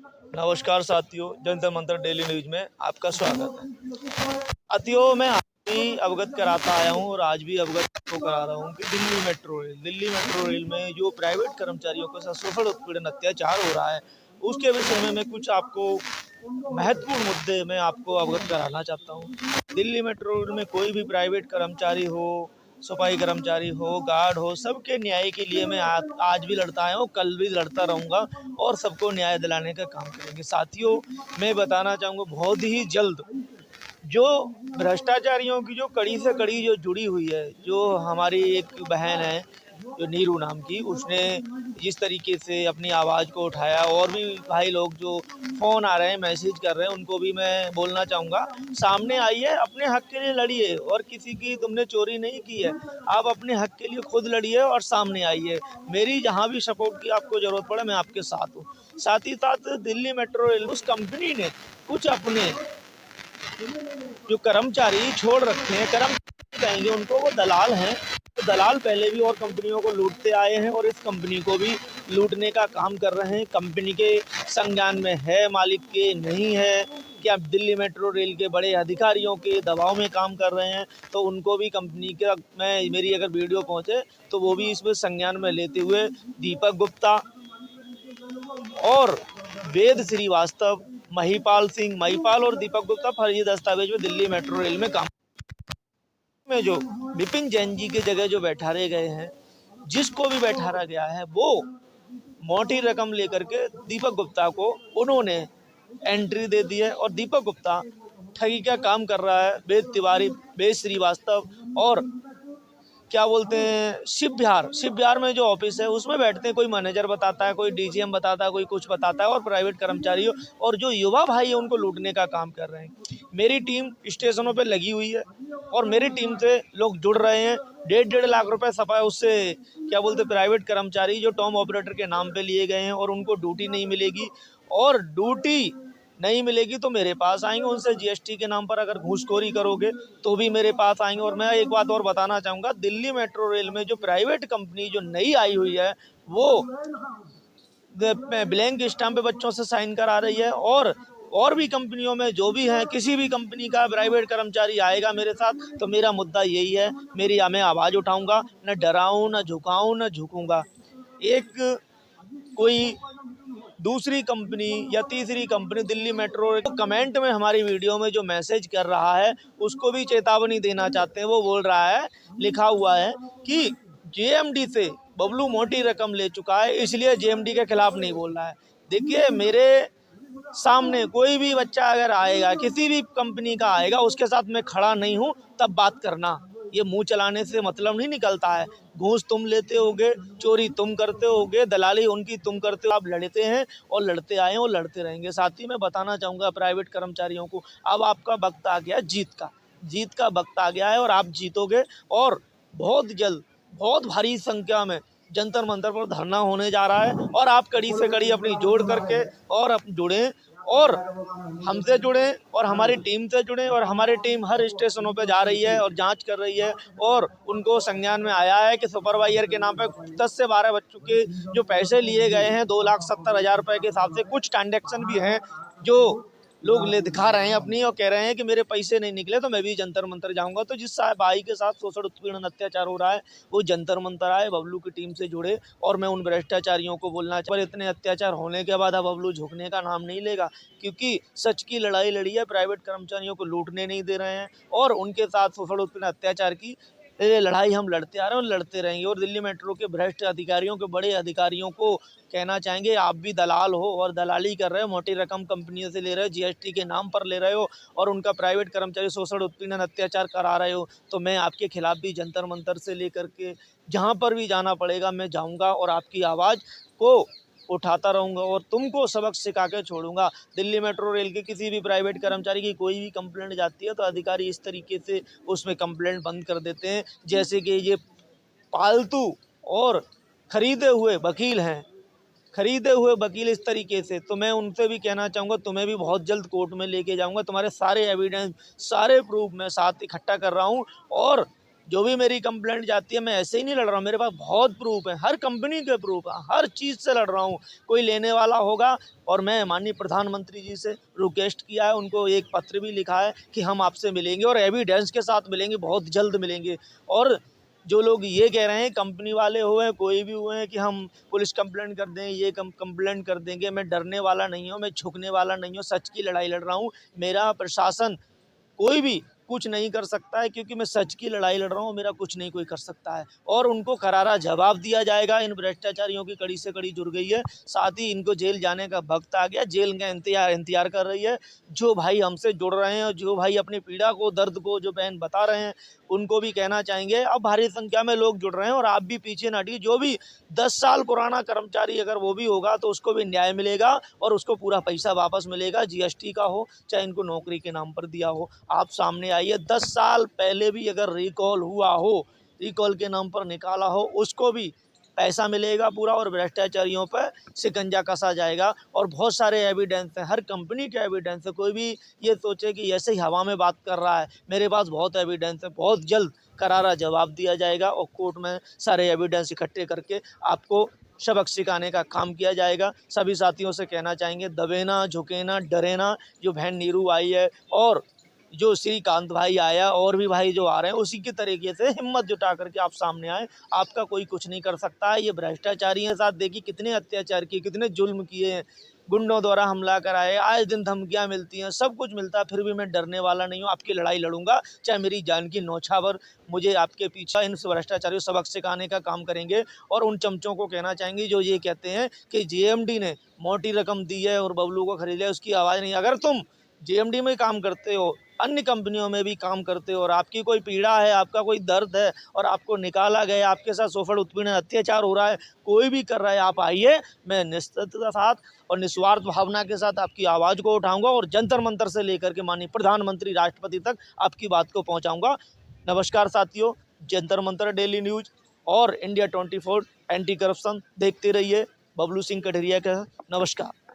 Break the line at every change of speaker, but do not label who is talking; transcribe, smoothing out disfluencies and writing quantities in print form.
नमस्कार साथियों, Jantar Mantar daily news में आपका स्वागत है। साथियों, मैं आज भी अवगत कराता आया हूँ और आज भी अवगत आपको करा रहा हूँ कि दिल्ली मेट्रो रेल में जो प्राइवेट कर्मचारियों के साथ शोषण उत्पीड़न अत्याचार हो रहा है, उसके विषय में मैं कुछ आपको महत्वपूर्ण मुद्दे मैं आपको अवगत कराना चाहता हूँ। दिल्ली मेट्रो रेल में कोई भी प्राइवेट कर्मचारी हो, सफाई कर्मचारी हो, गार्ड हो, सबके न्याय के लिए मैं आज भी लड़ता आया हूँ, कल भी लड़ता रहूँगा और सबको न्याय दिलाने का काम करेंगे। साथियों, मैं बताना चाहूँगा बहुत ही जल्द जो भ्रष्टाचारियों की जो कड़ी से कड़ी जो जुड़ी हुई है, जो हमारी एक बहन है जो नीरू नाम की, उसने जिस तरीके से अपनी आवाज़ को उठाया और भी भाई लोग जो फ़ोन आ रहे हैं, मैसेज कर रहे हैं, उनको भी मैं बोलना चाहूँगा, सामने आइए, अपने हक के लिए लड़िए और किसी की तुमने चोरी नहीं की है, आप अपने हक के लिए खुद लड़िए और सामने आइए। मेरी जहाँ भी सपोर्ट की आपको ज़रूरत पड़े, मैं आपके साथ हूँ। साथ ही साथ दिल्ली मेट्रो रेल उस कंपनी ने कुछ अपने जो कर्मचारी छोड़ रखे हैं, कर्मचारी कहेंगे उनको, वो दलाल हैं। तो दलाल पहले भी और कंपनियों को लूटते आए हैं और इस कंपनी को भी लूटने का काम कर रहे हैं। कंपनी के संज्ञान में है, मालिक के नहीं है, क्या दिल्ली मेट्रो रेल के बड़े अधिकारियों के दबाव में काम कर रहे हैं, तो उनको भी कंपनी का मेरी अगर वीडियो पहुंचे तो वो भी इसमें संज्ञान में लेते हुए दीपक गुप्ता और वेद श्रीवास्तव, महिपाल और दीपक गुप्ता फर्जी दस्तावेज में दिल्ली मेट्रो रेल में काम में जो विपिन जैन जी की जगह जो बैठारे गए हैं, जिसको भी बैठारा गया है, वो मोटी रकम लेकर के दीपक गुप्ता को उन्होंने एंट्री दे दी है और दीपक गुप्ता ठगी का काम कर रहा है। वेद श्रीवास्तव और क्या बोलते हैं, शिव बिहार में जो ऑफिस है उसमें बैठते हैं, कोई मैनेजर बताता है, कोई डीजीएम बताता है, कोई कुछ बताता है और प्राइवेट कर्मचारियों और जो युवा भाई है उनको लूटने का काम कर रहे हैं। मेरी टीम स्टेशनों पे लगी हुई है और मेरी टीम से लोग जुड़ रहे हैं। 1.5 लाख रुपए सफाई उससे क्या बोलते प्राइवेट कर्मचारी जो टॉम ऑपरेटर के नाम पे लिए गए हैं और उनको ड्यूटी नहीं मिलेगी और ड्यूटी नहीं मिलेगी तो मेरे पास आएंगे। उनसे जीएसटी के नाम पर अगर घूसखोरी करोगे तो भी मेरे पास आएंगे। और मैं एक बात और बताना चाहूँगा, दिल्ली मेट्रो रेल में जो प्राइवेट कंपनी जो नई आई हुई है वो ब्लैंक स्टैम्प पे बच्चों से साइन करा रही है और भी कंपनियों में जो भी है, किसी भी कंपनी का प्राइवेट कर्मचारी आएगा मेरे साथ तो मेरा मुद्दा यही है, मैं आवाज़ उठाऊंगा, न डराऊं, न झुकाऊं, न झुकूंगा। एक कोई दूसरी कंपनी या तीसरी कंपनी दिल्ली मेट्रो तो कमेंट में हमारी वीडियो में जो मैसेज कर रहा है उसको भी चेतावनी देना चाहते हैं। वो बोल रहा है, लिखा हुआ है कि जेएमडी से बबलू मोटी रकम ले चुका है, इसलिए जेएमडी के खिलाफ नहीं बोल रहा है। देखिए, मेरे सामने कोई भी बच्चा अगर आएगा, किसी भी कंपनी का आएगा, उसके साथ मैं खड़ा नहीं हूँ, तब बात करना। ये मुंह चलाने से मतलब नहीं निकलता है। घूस तुम लेते होगे, चोरी तुम करते होगे, दलाली उनकी तुम करते हो। आप लड़ते हैं और लड़ते आए और लड़ते रहेंगे। साथ ही मैं बताना चाहूँगा प्राइवेट कर्मचारियों को, अब आपका वक्त आ गया जीत का वक्त आ गया है और आप जीतोगे। और बहुत जल्द बहुत भारी संख्या में जंतर मंतर पर धरना होने जा रहा है और आप कड़ी से कड़ी अपनी जोड़ करके और जुड़ें और हमसे जुड़ें और हमारी टीम से जुड़ें। और हमारी टीम हर स्टेशनों पे जा रही है और जांच कर रही है और उनको संज्ञान में आया है कि सुपरवाइजर के नाम पे 10 से 12 बच्चों के जो पैसे लिए गए हैं 2,70,000 रुपए के हिसाब से कुछ ट्रांजेक्शन भी हैं जो लोग ले दिखा रहे हैं अपनी और कह रहे हैं कि मेरे पैसे नहीं निकले। तो मैं भी जंतर मंतर जाऊंगा। तो जिस भाई के साथ शोषण उत्पीड़न अत्याचार हो रहा है वो जंतर मंतर आए, बबलू की टीम से जुड़े। और मैं उन भ्रष्टाचारियों को बोलना पर इतने अत्याचार होने के बाद अब बबलू झुकने का नाम नहीं लेगा, क्योंकि सच की लड़ाई लड़ी है। प्राइवेट कर्मचारियों को लूटने नहीं दे रहे हैं और उनके साथ शोषण उत्पीड़न अत्याचार की ये लड़ाई हम लड़ते आ रहे हैं और लड़ते रहेंगे। और दिल्ली मेट्रो के भ्रष्ट अधिकारियों के बड़े अधिकारियों को कहना चाहेंगे, आप भी दलाल हो और दलाली कर रहे हो, मोटी रकम कंपनियों से ले रहे हो, जीएसटी के नाम पर ले रहे हो और उनका प्राइवेट कर्मचारी शोषण उत्पीड़न अत्याचार करा रहे हो। तो मैं आपके खिलाफ भी जंतर मंतर से लेकर के जहाँ पर भी जाना पड़ेगा मैं जाऊँगा और आपकी आवाज़ को उठाता रहूँगा और तुमको सबक सिखा के छोड़ूंगा। दिल्ली मेट्रो रेल के किसी भी प्राइवेट कर्मचारी की कोई भी कंप्लेंट जाती है तो अधिकारी इस तरीके से उसमें कंप्लेंट बंद कर देते हैं जैसे कि ये पालतू और खरीदे हुए वकील हैं, खरीदे हुए वकील इस तरीके से। तो मैं उनसे भी कहना चाहूँगा, तुम्हें भी बहुत जल्द कोर्ट में लेके जाऊँगा। तुम्हारे सारे एविडेंस, सारे प्रूफ मैं साथ इकट्ठा कर रहा हूँ और जो भी मेरी कंप्लेंट जाती है, मैं ऐसे ही नहीं लड़ रहा हूँ, मेरे पास बहुत प्रूफ है, हर कंपनी के प्रूफ है, हर चीज़ से लड़ रहा हूँ। कोई लेने वाला होगा, और मैं माननीय प्रधानमंत्री जी से रिक्वेस्ट किया है, उनको एक पत्र भी लिखा है कि हम आपसे मिलेंगे और एविडेंस के साथ मिलेंगे, बहुत जल्द मिलेंगे। और जो लोग ये कह रहे हैं, कंपनी वाले हुए, कोई भी हुए हैं, कि हम पुलिस कंप्लेंट कर दें, ये कंप्लेंट कर देंगे, मैं डरने वाला नहीं हूँ, मैं झुकने वाला नहीं हूँ, सच की लड़ाई लड़ रहा हूँ। मेरा प्रशासन कोई भी कुछ नहीं कर सकता है, क्योंकि मैं सच की लड़ाई लड़ रहा हूँ, मेरा कुछ नहीं कोई कर सकता है। और उनको करारा जवाब दिया जाएगा। इन भ्रष्टाचारियों की कड़ी से कड़ी जुड़ गई है, साथ ही इनको जेल जाने का वक्त आ गया, जेल का इंतजार कर रही है। जो भाई हमसे जुड़ रहे हैं और जो भाई अपनी पीड़ा को, दर्द को, जो बहन बता रहे हैं, उनको भी कहना चाहेंगे, अब भारी संख्या में लोग जुड़ रहे हैं और आप भी पीछे ना हटिए। जो भी 10 साल पुराना कर्मचारी अगर वो भी होगा तो उसको भी न्याय मिलेगा और उसको पूरा पैसा वापस मिलेगा, जीएसटी का हो चाहे इनको नौकरी के नाम पर दिया हो। आप सामने आइए, 10 साल पहले भी अगर रिकॉल हुआ हो, रिकॉल के नाम पर निकाला हो, उसको भी पैसा मिलेगा पूरा, और भ्रष्टाचारियों पर शिकंजा कसा जाएगा। और बहुत सारे एविडेंस हैं, हर कंपनी के एविडेंस है। कोई भी ये सोचे कि ऐसे ही हवा में बात कर रहा है, मेरे पास बहुत एविडेंस है। बहुत जल्द करारा जवाब दिया जाएगा और कोर्ट में सारे एविडेंस इकट्ठे करके आपको सबक सिखाने का काम किया जाएगा। सभी साथियों से कहना चाहेंगे, दबे ना, झुके ना, डरे ना। जो बहन नीरू आई है और जो श्रीकांत भाई आया, और भी भाई जो आ रहे हैं, उसी की तरीके से हिम्मत जुटा करके आप सामने आए। आपका कोई कुछ नहीं कर सकता है। ये भ्रष्टाचारी के साथ देखिए कितने अत्याचार किए, कितने जुल्म किए हैं, गुंडों द्वारा हमला कराए, आए दिन धमकियां मिलती हैं, सब कुछ मिलता है, फिर भी मैं डरने वाला नहीं हूँ। आपकी लड़ाई लड़ूंगा, चाहे मेरी जान की नौछावर मुझे आपके पीछे। इन भ्रष्टाचारियों सबक सिखाने का काम करेंगे। और उन चमचों को कहना चाहेंगे जो ये कहते हैं कि जेएमडी ने मोटी रकम दी है और बबलू को खरीद लिया, उसकी आवाज़ नहीं। अगर तुम जेएमडी में काम करते हो, अन्य कंपनियों में भी काम करते हो, और आपकी कोई पीड़ा है, आपका कोई दर्द है, और आपको निकाला गया, आपके साथ शोषण, उत्पीड़न, अत्याचार हो रहा है, कोई भी कर रहा है, आप आइए। मैं निश्चित के साथ और निस्वार्थ भावना के साथ आपकी आवाज़ को उठाऊंगा और जंतर मंतर से लेकर के माननीय प्रधानमंत्री, राष्ट्रपति तक आपकी बात को पहुंचाऊंगा। नमस्कार साथियों, जंतर मंतर डेली न्यूज और इंडिया 24 एंटी करप्शन देखते रहिए। बबलू सिंह कठरिया का नमस्कार।